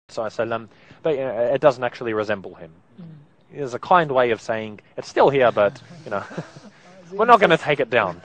ﷺ, but it doesn't actually resemble him. There's a kind way of saying it's still here, but we're not going to take it down.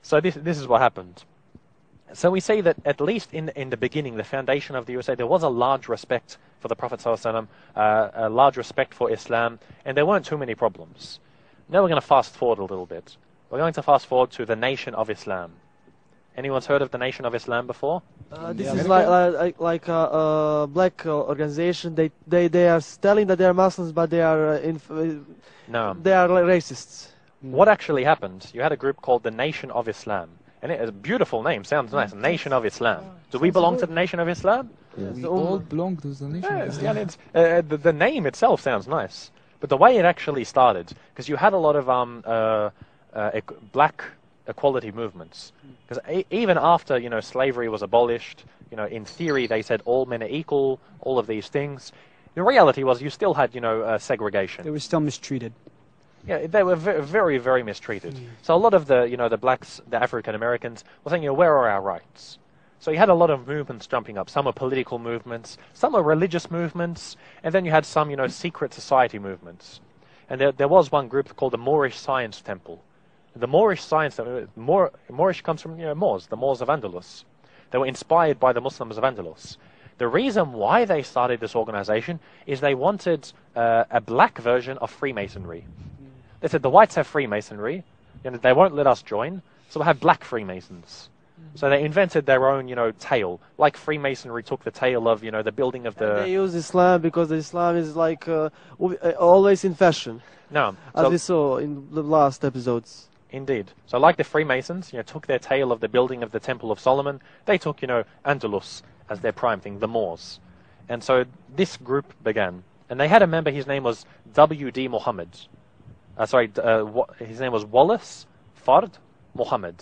So this is what happened. So we see that at least in the beginning, the foundation of the USA, there was a large respect for the Prophet ﷺ, a large respect for Islam, and there weren't too many problems. Now we're going to fast forward a little bit. We're going to fast forward to the Nation of Islam. Anyone's heard of the Nation of Islam before? This is like a black organization. They are telling that they are Muslims, but they are No. they are like racists. What actually happened? You had a group called the Nation of Islam. And it's a beautiful name, sounds nice. Nation of Islam. Do we belong to the Nation of Islam? Yes. We all belong to the Nation of Islam. Yeah, the name itself sounds nice. But the way it actually started, because you had a lot of black equality movements. Because even after, slavery was abolished, in theory they said all men are equal, all of these things. The reality was you still had, segregation. They were still mistreated. Yeah, they were very, very mistreated. So a lot of the, the blacks, the African Americans, were saying, where are our rights? So you had a lot of movements jumping up. Some were political movements, some were religious movements, and then you had some, secret society movements. And there was one group called the Moorish Science Temple. The Moorish Science, Moorish comes from, Moors, the Moors of Andalus. They were inspired by the Muslims of Andalus. The reason why they started this organization is they wanted a black version of Freemasonry. They said the whites have Freemasonry, they won't let us join, so we'll have black Freemasons. So they invented their own, tale. Like Freemasonry took the tale of, the building of the... And they use Islam because Islam is like always in fashion. No. As we saw in the last episodes. Indeed. So like the Freemasons, took their tale of the building of the Temple of Solomon, they took, Andalus as their prime thing, the Moors. And so this group began. And they had a member, his name was W.D. Muhammad. His name was Wallace Fard Muhammad.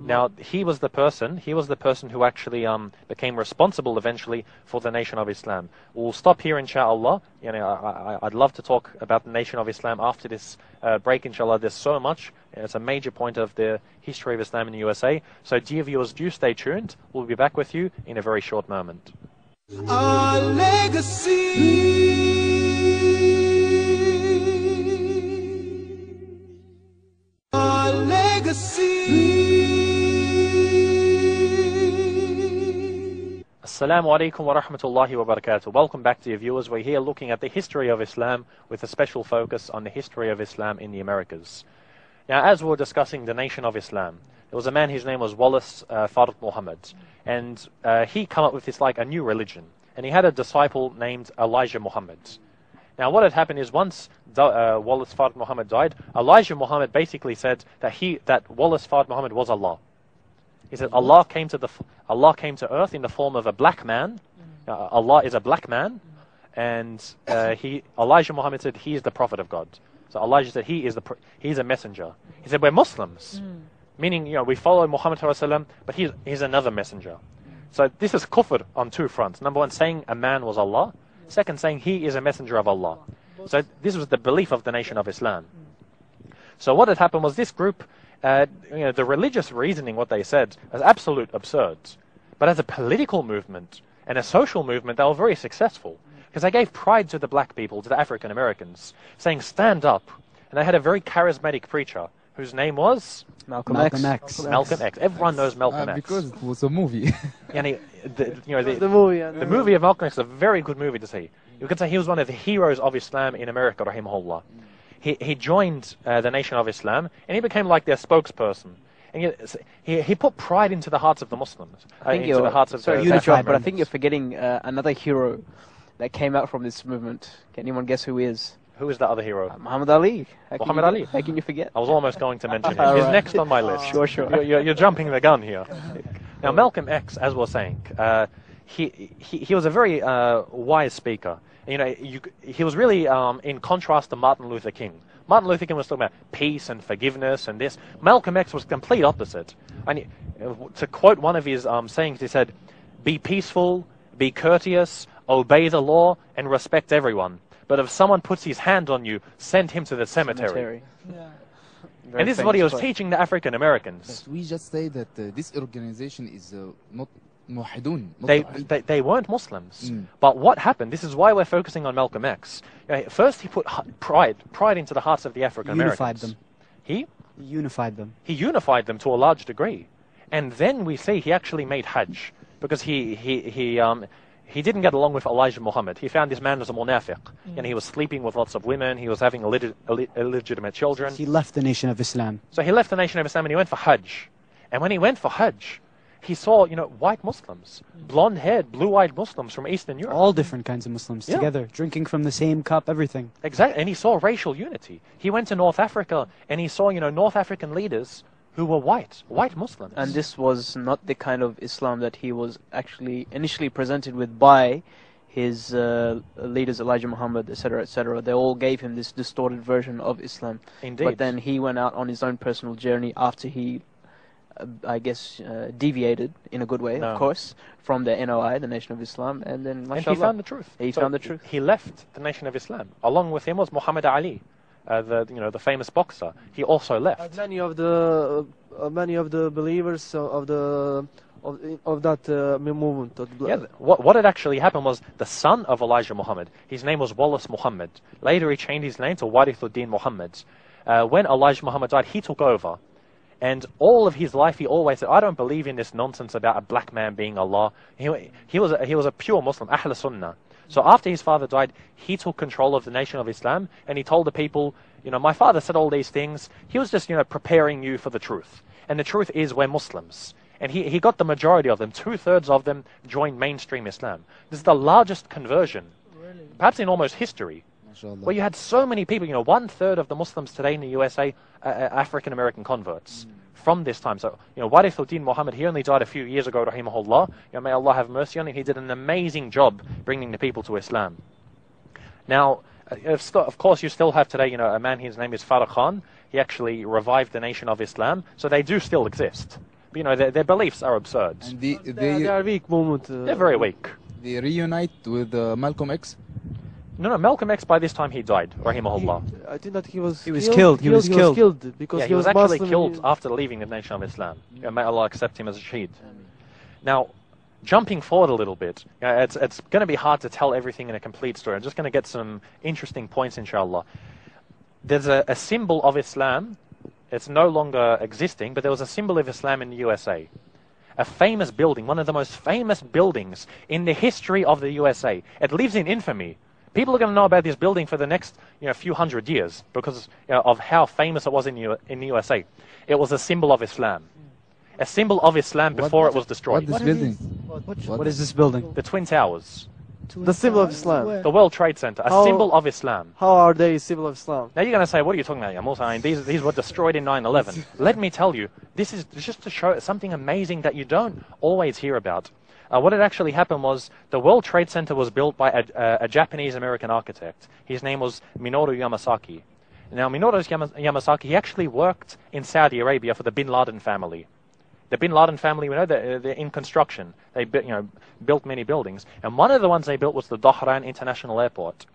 Now, he was the person who actually became responsible eventually for the Nation of Islam. We'll stop here, inshallah. I'd love to talk about the Nation of Islam after this break, inshallah. There's so much. It's a major point of the history of Islam in the USA. So, dear viewers, do stay tuned. We'll be back with you in a very short moment. Our legacy. Assalamu alaikum wa rahmatullahi wa barakatuh. Welcome back, dear viewers. We're here looking at the history of Islam with a special focus on the history of Islam in the Americas. Now, as we were discussing the Nation of Islam, there was a man, his name was Wallace Fard Muhammad, and he came up with this like a new religion, and he had a disciple named Elijah Muhammad. Now, what had happened is once Wallace Fard Muhammad died, Elijah Muhammad basically said that Wallace Fard Muhammad was Allah. He said Allah came to earth in the form of a black man. Allah is a black man, and Elijah Muhammad said he is the prophet of God. So Elijah said he's a messenger. He said we're Muslims, meaning we follow Muhammad ﷺ, but he's another messenger. So this is kufr on two fronts. Number one, saying a man was Allah. Second, saying he is a messenger of Allah. So this was the belief of the Nation of Islam. So what had happened was this group, the religious reasoning, what they said, was absolute absurd. But as a political movement and a social movement, they were very successful. Because they gave pride to the black people, to the African Americans, saying, stand up. And they had a very charismatic preacher, whose name was? Malcolm X. Malcolm X. Everyone knows Malcolm X. Because it was a movie. The movie. The movie of Malcolm X is a very good movie to see. You could say he was one of the heroes of Islam in America, rahimahullah. He joined the Nation of Islam, and he became like their spokesperson. And he put pride into the hearts of the Muslims. Sorry, but I think you're forgetting another hero that came out from this movement. Can anyone guess who he is? Who is the other hero? Muhammad Ali. Muhammad Ali. How can you forget? I was almost going to mention him. He's next on my list. Sure. You're jumping the gun here. Now, Malcolm X, as we're saying, he was a very wise speaker. He was really in contrast to Martin Luther King. Martin Luther King was talking about peace and forgiveness and this. Malcolm X was the complete opposite. And to quote one of his sayings, he said, "Be peaceful, be courteous, obey the law, and respect everyone. But if someone puts his hand on you, send him to the cemetery." Yeah. And this is what he was teaching the African Americans. We just say that this organization is not موحدون. They weren't Muslims. But what happened? This is why we're focusing on Malcolm X. First, he put pride into the hearts of the African Americans. Unified them. He Unified them. He unified them to a large degree, and then we see he actually made Hajj because he didn't get along with Elijah Muhammad. He found this man was a munafiq, and he was sleeping with lots of women. He was having illegitimate children. He left the Nation of Islam. So he left the Nation of Islam and he went for Hajj. And when he went for Hajj, he saw, white Muslims, blonde-haired, blue-eyed Muslims from Eastern Europe. All different kinds of Muslims together, drinking from the same cup, everything. Exactly, and he saw racial unity. He went to North Africa and he saw, North African leaders who were white Muslims. And this was not the kind of Islam that he was actually initially presented with by his leaders, Elijah Muhammad, etc., etc. They all gave him this distorted version of Islam. Indeed. But then he went out on his own personal journey after he, I guess, deviated in a good way, of course, from the NOI, the Nation of Islam, and then, mashallah, and he found the truth. He found the truth. He left the Nation of Islam. Along with him was Muhammad Ali, the famous boxer. He also left. Many of the believers of that movement. What had actually happened was the son of Elijah Muhammad. His name was Wallace Muhammad. Later, he changed his name to Warithuddin Muhammad. When Elijah Muhammad died, he took over. And all of his life, he always said, I don't believe in this nonsense about a black man being Allah. He was a pure Muslim, Ahl Sunnah. So after his father died, he took control of the Nation of Islam, and he told the people, my father said all these things. He was just, preparing you for the truth. And the truth is we're Muslims. And he got the majority of them. 2/3 of them joined mainstream Islam. This is the largest conversion, perhaps in almost history, where you had so many people, 1/3 of the Muslims today in the USA are African-American converts from this time. So, Warithuddin Muhammad, he only died a few years ago, rahimahullah. May Allah have mercy on him. He did an amazing job bringing the people to Islam. Now, of course, you still have today, a man, his name is Farah Khan. He actually revived the Nation of Islam. So they do still exist. But, their beliefs are absurd. And they are weak moment. They're very weak. They reunite with Malcolm X. No, Malcolm X, by this time he died, rahimahullah. I think that he was killed. He was killed because he was actually Muslim. killed after leaving the Nation of Islam. May Allah accept him as a shaheed. Now, jumping forward a little bit, it's going to be hard to tell everything in a complete story. I'm just going to get some interesting points, inshallah. There's a symbol of Islam. It's no longer existing, but there was a symbol of Islam in the USA. A famous building, one of the most famous buildings in the history of the USA. It lives in infamy. People are going to know about this building for the next few hundred years because of how famous it was in the USA. It was a symbol of Islam. A symbol of Islam before it was destroyed. What is this building? What is this building? The Twin Towers. The symbol of Islam. The World Trade Center. A symbol of Islam. How are they symbol of Islam? Now you're going to say, what are you talking about, Yamal? I mean, these were destroyed in 9/11. Let me tell you, this is just to show something amazing that you don't always hear about. What had actually happened was the World Trade Center was built by a Japanese-American architect. His name was Minoru Yamasaki. Now, Minoru Yamasaki, he actually worked in Saudi Arabia for the Bin Laden family. The Bin Laden family, they're in construction. They built many buildings. And one of the ones they built was the Dhahran International Airport.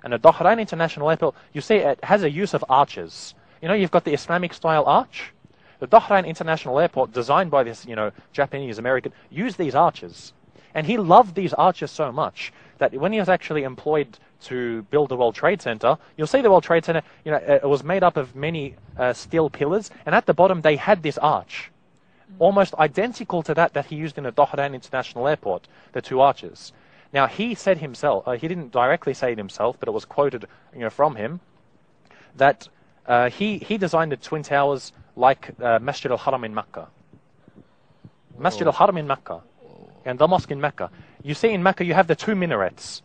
And the Dhahran International Airport, you see, it has a use of arches. You've got the Islamic-style arch. The Dhahran International Airport, designed by this, Japanese-American, used these arches. And he loved these arches so much that when he was actually employed to build the World Trade Center, you'll see the World Trade Center, it was made up of many steel pillars, and at the bottom they had this arch, almost identical to that he used in the Dhahran International Airport, the two arches. Now, he said himself, he didn't directly say it himself, but it was quoted from him, that he designed the Twin Towers like Masjid al-Haram in Mecca. Masjid al-Haram in Mecca. And the mosque in Mecca. You see in Mecca you have the two minarets.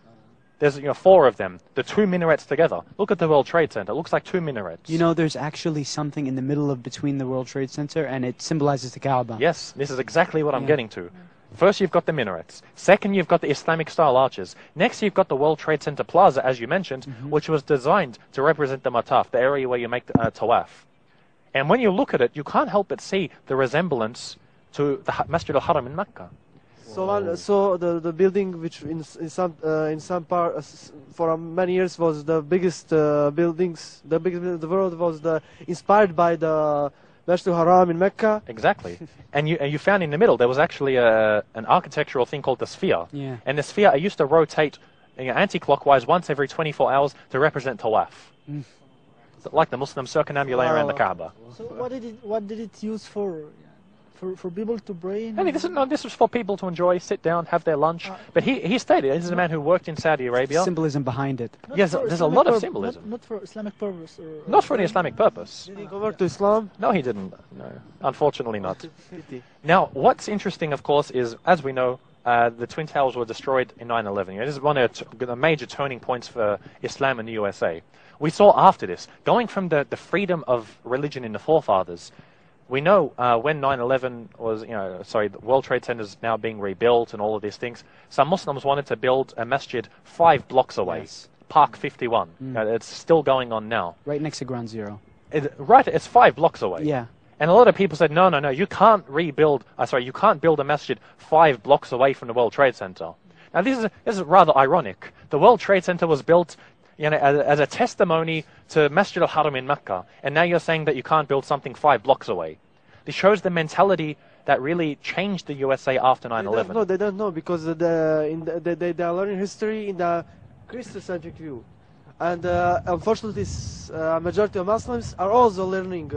There's 4 of them. The 2 minarets together. Look at the World Trade Center. It looks like 2 minarets. There's actually something in the middle of between the World Trade Center and it symbolizes the Kaaba. Yes, this is exactly what I'm getting to. First you've got the minarets. Second you've got the Islamic style arches. Next you've got the World Trade Center Plaza, as you mentioned, which was designed to represent the mataf, the area where you make the tawaf. And when you look at it, you can't help but see the resemblance to the Masjid al-Haram in Mecca. So the building, which in some part for many years was the biggest buildings, the world was inspired by the Masjid al-Haram in Mecca. Exactly. And you found in the middle there was actually an architectural thing called the sphere. Yeah. And the sphere used to rotate anti-clockwise once every 24 hours to represent Tawaf. Like the Muslim circumambulate around the Kaaba. So what did it use for? For people to pray in? I mean, this was for people to enjoy, sit down, have their lunch. But he stated, this is a man who worked in Saudi Arabia. Symbolism behind it. Not Yes, for there's a Islamic lot of purpose, symbolism. Not for Islamic purpose. Or Not for an Islamic purpose. Did he convert to Islam? No, he didn't. No, unfortunately not. Now, what's interesting, of course, is, as we know, the Twin Towers were destroyed in 9/11. This is one of the major turning points for Islam in the USA. We saw after this, going from the freedom of religion in the forefathers, we know when 9/11 was, the World Trade Center is now being rebuilt and all of these things, some Muslims wanted to build a masjid 5 blocks away, Yes. Park 51. It's still going on now. Right next to Ground Zero. It's 5 blocks away. Yeah. And a lot of people said, no, you can't you can't build a masjid 5 blocks away from the World Trade Center. Now, this is rather ironic. The World Trade Center was built as a testimony to Masjid al-Haram in Mecca, and now you're saying that you can't build something 5 blocks away. This shows the mentality that really changed the USA after 9/11. No, they don't know because they are learning history in the Christocentric view. And unfortunately, majority of Muslims are also learning.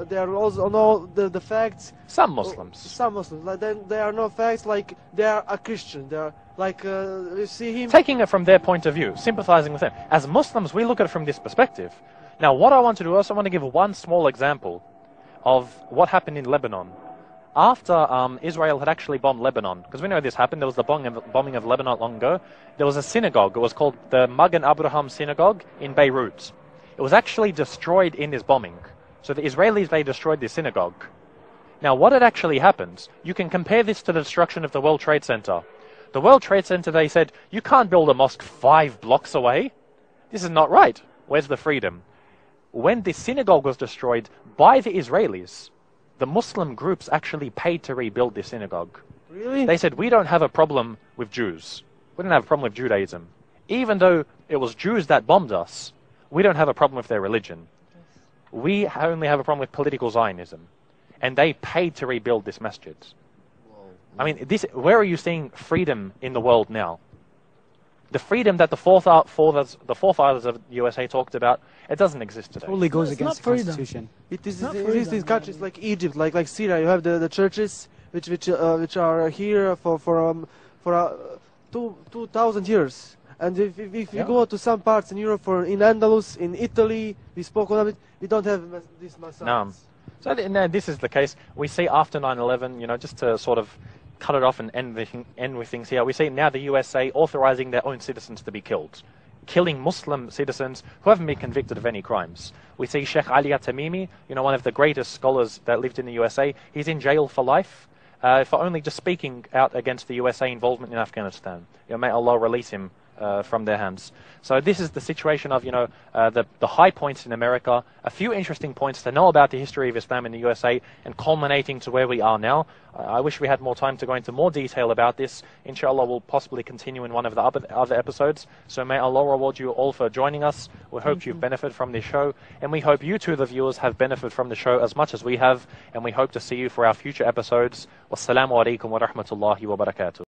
They are also know the facts. Some Muslims. Some Muslims. Like they are no facts. Like they are a Christian. They are like you see him. Taking it from their point of view, sympathizing with them. As Muslims, we look at it from this perspective. Now, what I want to do is I want to give one small example of what happened in Lebanon. After Israel had actually bombed Lebanon, because we know this happened, there was the bombing of Lebanon long ago, there was a synagogue. It was called the Magen Abraham Synagogue in Beirut. It was actually destroyed in this bombing. So the Israelis, they destroyed this synagogue. Now, what had actually happened, you can compare this to the destruction of the World Trade Center. The World Trade Center, they said, you can't build a mosque 5 blocks away. This is not right. Where's the freedom? When the synagogue was destroyed by the Israelis, the Muslim groups actually paid to rebuild this synagogue. Really? They said, we don't have a problem with Jews. We don't have a problem with Judaism. Even though it was Jews that bombed us, we don't have a problem with their religion. We only have a problem with political Zionism. And they paid to rebuild this masjid. I mean, where are you seeing freedom in the world now? The freedom that the forefathers of the USA talked about, it doesn't exist today. Totally goes It's against not the freedom. Constitution. It is Not in freedom, these countries like Egypt, like Syria. You have the churches which are here for 2,000 years. And if you go to some parts in Europe, in Andalus, in Italy, we spoke about it. We don't have this massacres. No. So this is the case. We see after 9/11, just to sort of cut it off and end with things here, we see now the USA authorizing their own citizens to be killed, killing Muslim citizens who haven't been convicted of any crimes. We see Sheikh Ali At-Tamimi, one of the greatest scholars that lived in the USA, he's in jail for life for only just speaking out against the USA involvement in Afghanistan. May Allah release him from their hands. So this is the situation of, the high points in America, a few interesting points to know about the history of Islam in the USA, and culminating to where we are now. I wish we had more time to go into more detail about this. Inshallah, we'll possibly continue in one of the other episodes. So may Allah reward you all for joining us. We hope you've benefited from this show, and we hope you too, the viewers, have benefited from the show as much as we have, and we hope to see you for our future episodes. Wassalamu alaikum wa rahmatullahi wa barakatuh.